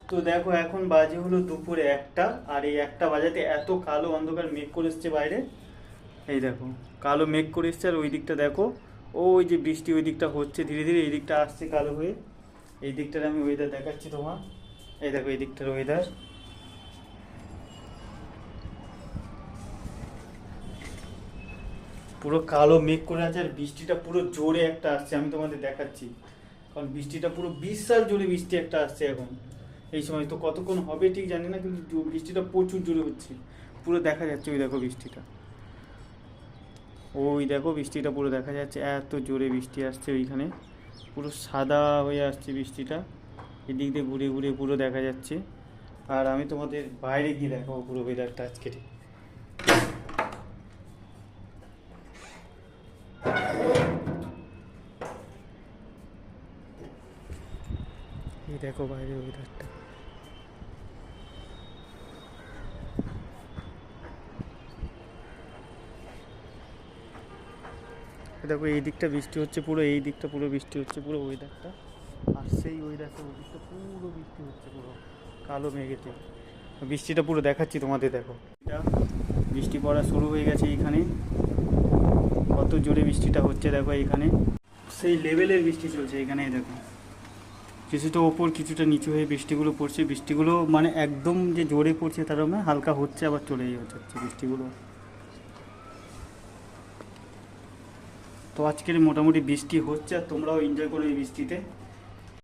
তো দেখো এখন বাজে হলো দুপুরে একটা, আর এই একটা বাজাতে এত কালো অন্ধকার মেঘ করে এসছে বাইরে। এই দেখো, কালো মেঘ করে এসছে, আর ওই দিকটা দেখো, ওই যে বৃষ্টি ওই দিকটা হচ্ছে ধীরে ধীরে, এই দিকটা আসছে কালো হয়ে। এই দিকটার আমি ওয়েদার দেখাচ্ছি তোমার। এই দেখো এই দিকটার ওয়েদার, পুরো কালো মেঘ করে আছে, আর বৃষ্টিটা পুরো জোরে একটা আসছে, আমি তোমাদের দেখাচ্ছি। কারণ বৃষ্টিটা পুরো বিশাল জোরে বৃষ্টি একটা আসছে এখন। এই সময় তো কতক্ষণ হবে ঠিক জানি না, কিন্তু বৃষ্টিটা প্রচুর জোরে হচ্ছে, পুরো দেখা যাচ্ছে। ওই দেখো বৃষ্টিটা, ওই দেখো বৃষ্টিটা পুরো দেখা যাচ্ছে, এত জোরে বৃষ্টি আসছে ওইখানে, পুরো সাদা হয়ে আসছে বৃষ্টিটা, এদিক দিয়ে ঘুরে ঘুরে পুরো দেখা যাচ্ছে। আর আমি তোমাদের বাইরে গিয়ে দেখাবো পুরো ওয়েদারটা আজকে। এই দেখো বাইরের ওয়েদারটা, দেখো এই দিকটা বৃষ্টি হচ্ছে পুরো, এই দিকটা পুরো বৃষ্টি হচ্ছে পুরো ওয়েদারটা। আর সেই ওয়েদারটা ওই দিকটা পুরো বৃষ্টি হচ্ছে পুরো কালো মেঘেতে। বৃষ্টিটা পুরো দেখাচ্ছি তোমাদের, দেখো এটা বৃষ্টি পড়া শুরু হয়ে গেছে এইখানে, কত জোরে বৃষ্টিটা হচ্ছে দেখো এইখানে, সেই লেভেলের বৃষ্টি চলছে এখানে। দেখো কিছুটা ওপর কিছুটা নিচু হয়ে বৃষ্টিগুলো পড়ছে, বৃষ্টিগুলো মানে একদম যে জোরে পড়ছে তার মানে হালকা হচ্ছে আবার চলেই যাচ্ছে বৃষ্টিগুলো। তো আজকের মোটামুটি বৃষ্টি হচ্ছে, আর তোমরাও এনজয় করো এই বৃষ্টিতে।